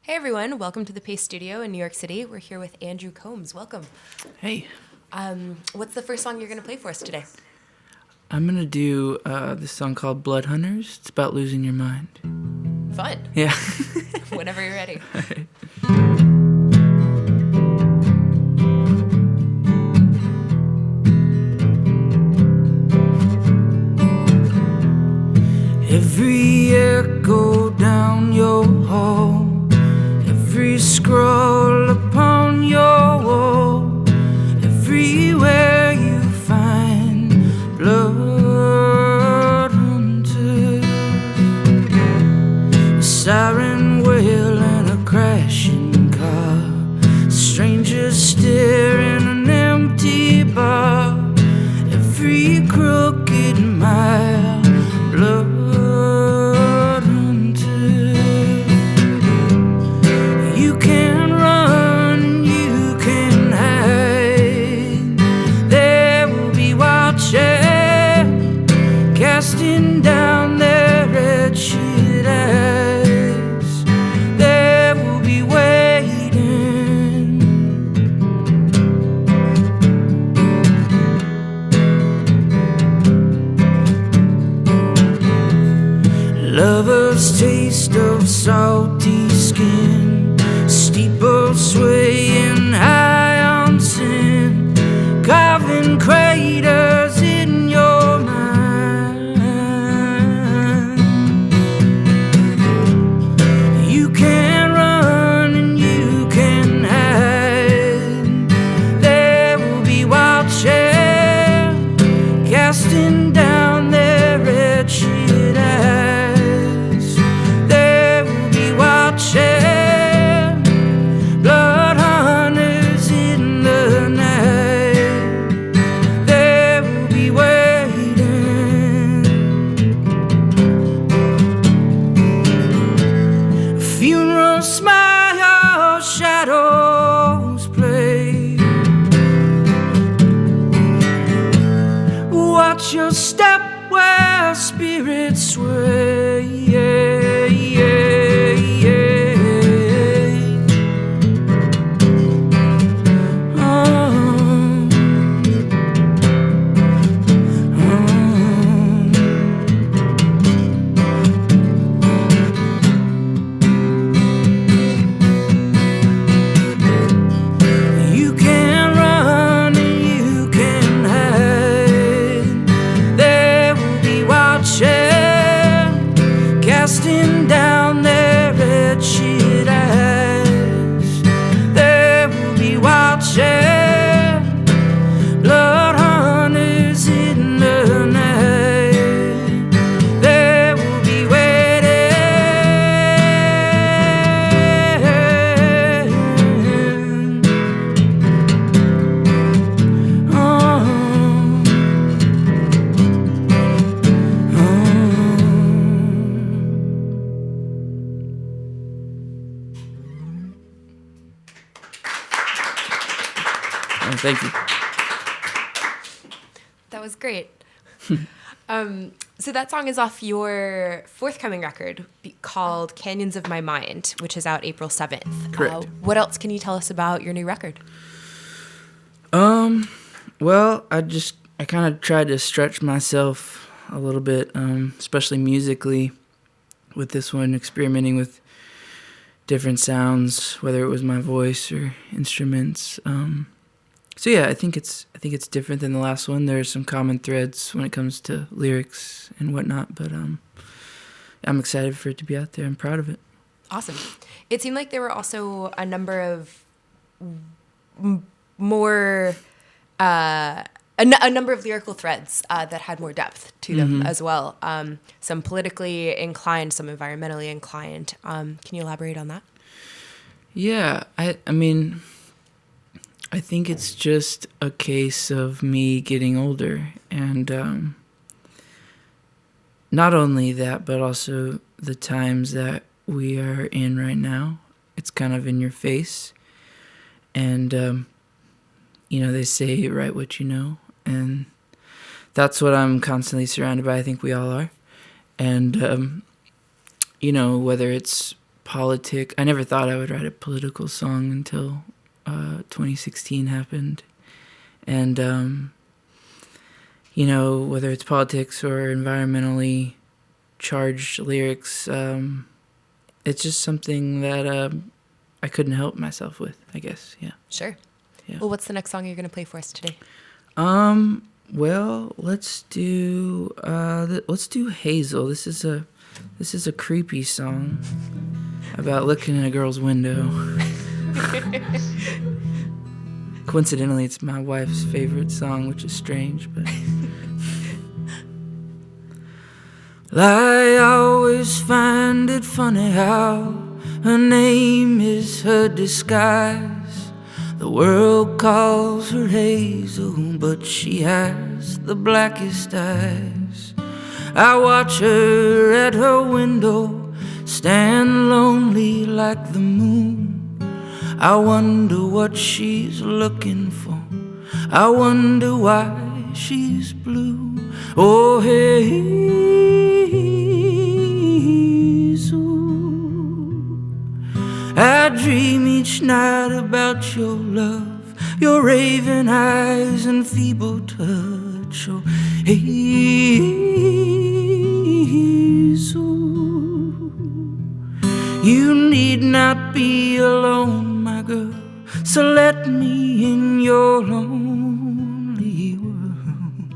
Hey everyone, welcome to the Pace Studio in New York City. We're here with Andrew Combs. Welcome. Hey. What's the first song you're going to play for us today? I'm going to do this song called Blood Hunters. It's about losing your mind. Fun. Yeah. Whenever you're ready. All right. Every echo down your hall, every scroll upon your wall, everywhere you find blood hunters, a siren wail and a crashing car, strangers stare in an empty bar, every crooked mile, blood. Casting down their wretched eyes, they will be waiting. Lovers' taste of salty skin, steeples swaying high on sin, carving craters in your mind. Casting down their wretched eyes, they will be watching. Blood hunters in the night, they will be waiting. A funeral smile, shadows play. Watch your step where spirits sway. Yeah, yeah, yeah. You can run and you can hide. Casting down their wretched eyes, they will be watching. Blood hunters in the night, they will be waiting. Thank you. That was great. So that song is off your forthcoming record called Canyons of My Mind, which is out April 7th. Correct. What else can you tell us about your new record? Well, I kind of tried to stretch myself a little bit, especially musically with this one, experimenting with different sounds, whether it was my voice or instruments. So yeah, I think it's different than the last one. There are some common threads when it comes to lyrics and whatnot, but I'm excited for it to be out there. I'm proud of it. Awesome. It seemed like there were also a number of more a number of lyrical threads that had more depth to them as well. Some politically inclined, some environmentally inclined. Can you elaborate on that? Yeah, I mean, I think it's just a case of me getting older, and not only that, but also the times that we are in right now. It's kind of in your face, and they say write what you know, and that's what I'm constantly surrounded by. I think we all are, and whether it's I never thought I would write a political song until 2016 happened. And, whether it's politics or environmentally charged lyrics, it's just something that I couldn't help myself with, I guess. Yeah. Sure. Yeah. Well, what's the next song you're going to play for us today? Well, let's do Hazel. This is a creepy song about looking in a girl's window. Coincidentally, it's my wife's favorite song, which is strange, but I always find it funny how her name is her disguise. The world calls her Hazel, but she has the blackest eyes. I watch her at her window, stand lonely like the moon. I wonder what she's looking for. I wonder why she's blue. Oh, Hazel, I dream each night about your love, your raven eyes and feeble touch. Oh, Hazel, you need not be alone, my girl, so let me in your lonely world.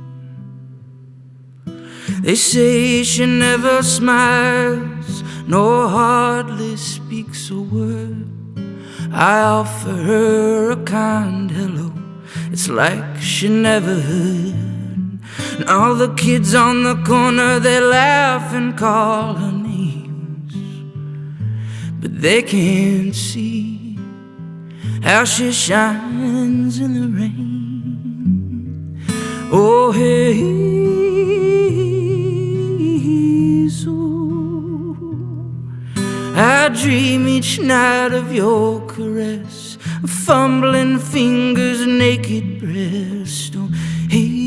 They say she never smiles, nor hardly speaks a word. I offer her a kind hello, it's like she never heard. And all the kids on the corner, they laugh and call her names, but they can't see how she shines in the rain. Oh, Hazel, I dream each night of your caress, fumbling fingers, naked breast. Oh, Hazel,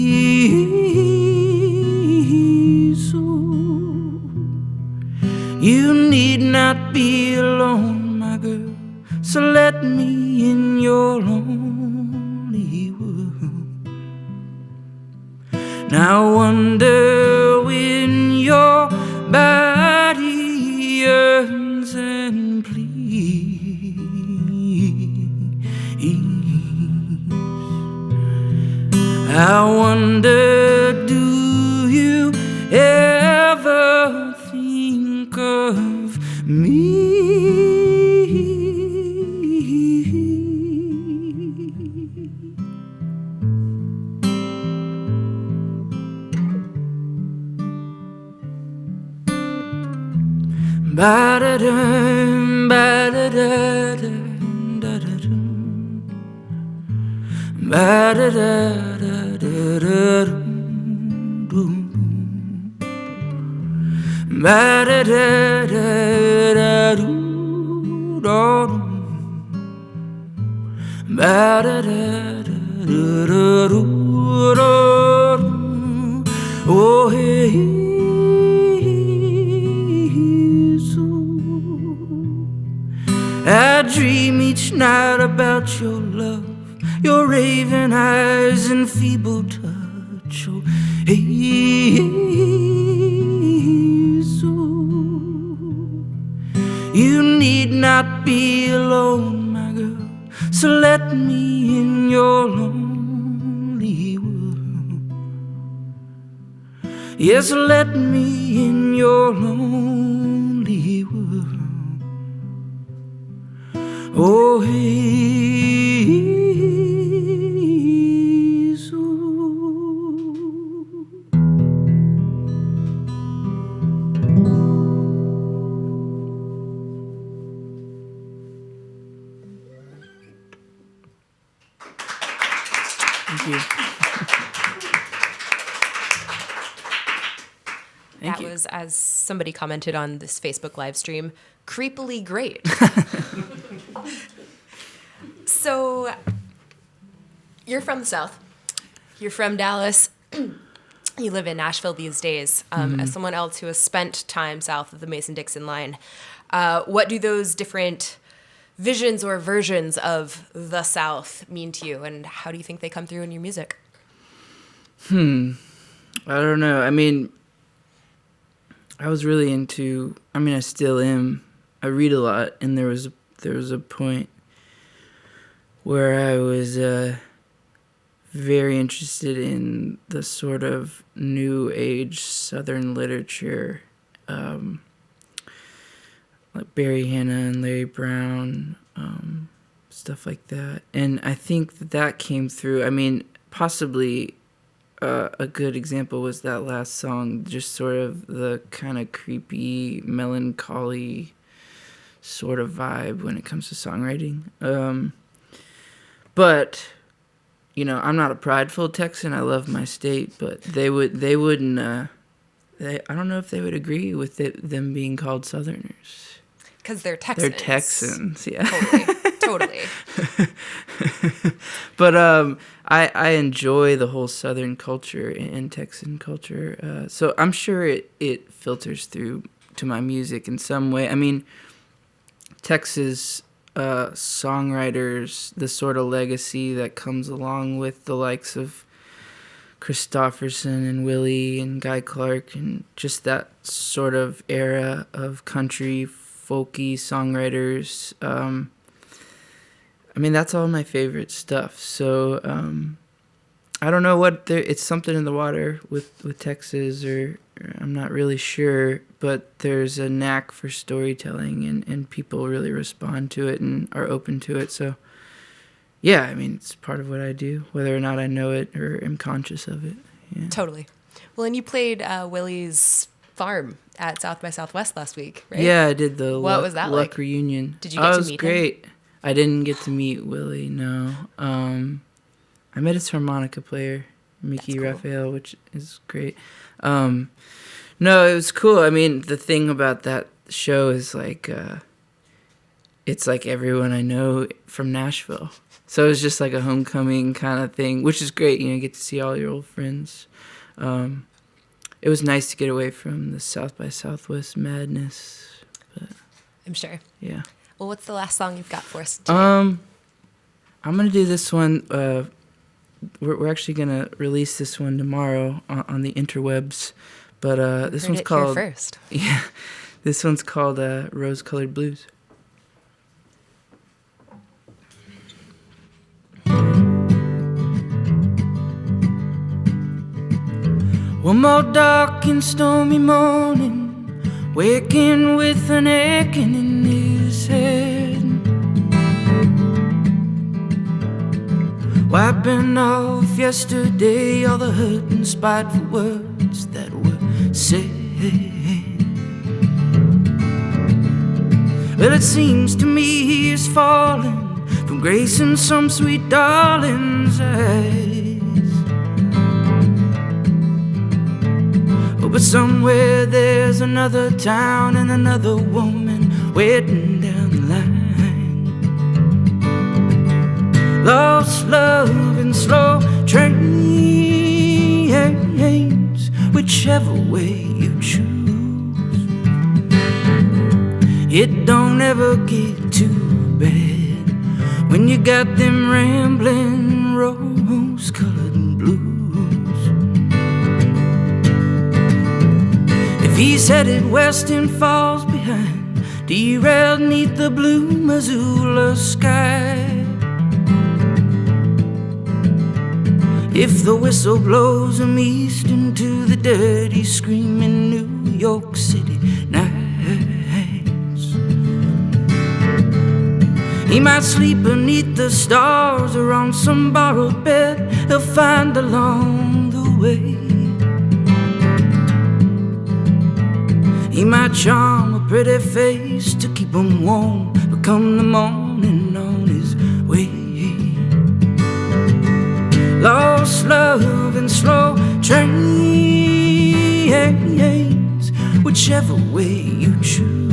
you need not be alone, my girl, so let me in your lonely world. Now wonder when your body yearns and pleads, I wonder, do you ever think of me? Ba-da-dum, ba-da-da-dum, da-da-dum. Ba-da-da-da-da-da-dum. Ba-da-da-da-da-da-dum. Ba-da-da-da-da-da-dum. Oh, hey, I dream each night about your love, your raven eyes and feeble touch. Oh, Hazel, you need not be alone, my girl, so let me in your lonely world. Yes, let me in your lonely world. Oh, Hazel. Thank you. That was, as somebody commented on this Facebook live stream, creepily great. So, you're from the South. You're from Dallas. You live in Nashville these days. As someone else who has spent time south of the Mason-Dixon line, What do those different visions or versions of the South mean to you, and how do you think they come through in your music? I don't know. I mean, I was really into. I mean, I still am. I read a lot, and there was a point where I was very interested in the sort of new age Southern literature, like Barry Hanna and Larry Brown, stuff like that. And I think that came through. I mean, possibly a good example was that last song, just sort of the kind of creepy, melancholy sort of vibe when it comes to songwriting. But, you know, I'm not a prideful Texan. I love my state, but they wouldn't, I don't know if they would agree with them being called Southerners. Because they're Texans. They're Texans, yeah. Totally. But I enjoy the whole Southern culture and Texan culture. So I'm sure it filters through to my music in some way. I mean, Texas songwriters, the sort of legacy that comes along with the likes of Christopherson and Willie and Guy Clark and just that sort of era of country folky songwriters. I mean, that's all my favorite stuff. So I don't know what it's something in the water with Texas, or I'm not really sure, but there's a knack for storytelling, and people really respond to it and are open to it. So yeah, I mean, it's part of what I do, whether or not I know it or am conscious of it. Yeah. Totally. Well, and you played Willie's farm at South by Southwest last week, right? Yeah, I did the What was that Luck like? reunion. Did you get to It was meet great. I didn't get to meet Willie, no. I met his harmonica player, Mickey That's cool. Raphael, which is great. No, it was cool. I mean, the thing about that show is like, it's like everyone I know from Nashville. So it was just like a homecoming kind of thing, which is great. You know, you get to see all your old friends. It was nice to get away from the South by Southwest madness. But, I'm sure. yeah. Well, what's the last song you've got for us today? I'm gonna do this one. We're actually gonna release this one tomorrow on the interwebs, but this Heard one's it called here first. Yeah, this one's called Rose Colored Blues. One more dark and stormy morning, waking with an aching in his head, wiping off yesterday all the hurt and spiteful words that were said. Well, it seems to me he is falling from gracing some sweet darling's eyes. Oh, but somewhere there's another town and another woman waiting down the line. Lost love and slow trains, whichever way you choose. It don't ever get too bad when you got them rambling rose-colored blues. If he's headed west and falls behind, derailed 'neath the blue Missoula sky, if the whistle blows him east into the dirty, screaming New York City nights, he might sleep beneath the stars or on some borrowed bed he'll find along the way. He might charm a pretty face to keep him warm, but come the morning on his way, lost love and slow trains, whichever way you choose.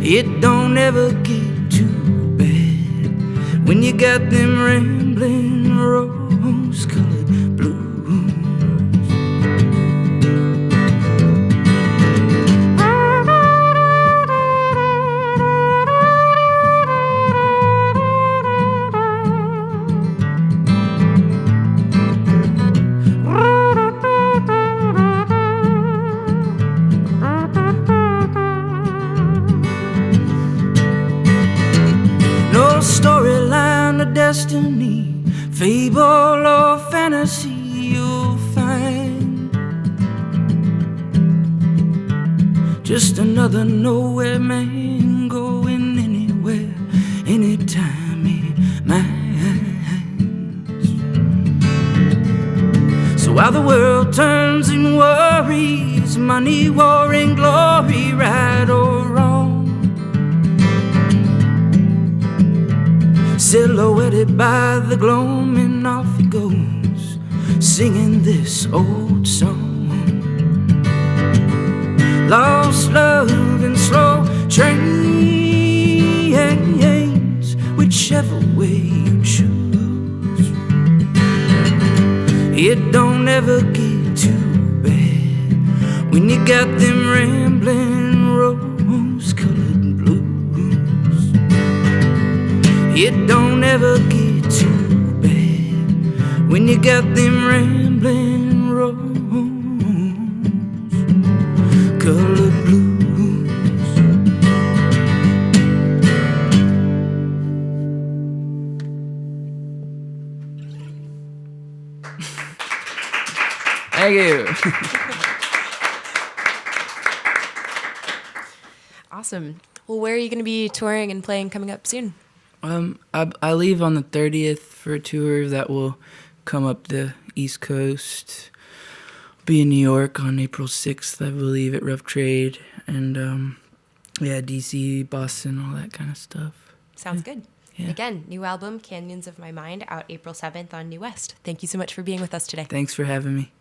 It don't ever get too bad when you got them rambling rose-colored blues. destiny, fable or fantasy, you'll find just another nowhere man going anywhere, anytime he minds. So while the world turns and worries, money, war, and glory, right or wrong, silhouetted by the gloam, and off he goes, singing this old song. Lost love and slow trains, whichever way you choose. It don't ever get too bad when you got them rambling rose-colored blues. It don't ever get too bad when you got them rambling rose-colored blues. Thank you. Awesome. Well, where are you going to be touring and playing coming up soon? I leave on the 30th for a tour that will come up the East Coast. Be in New York on April 6th, I believe, at Rough Trade, and DC, Boston, all that kind of stuff. Sounds good. Yeah. Again, new album, Canyons of My Mind, out April 7th on New West. Thank you so much for being with us today. Thanks for having me.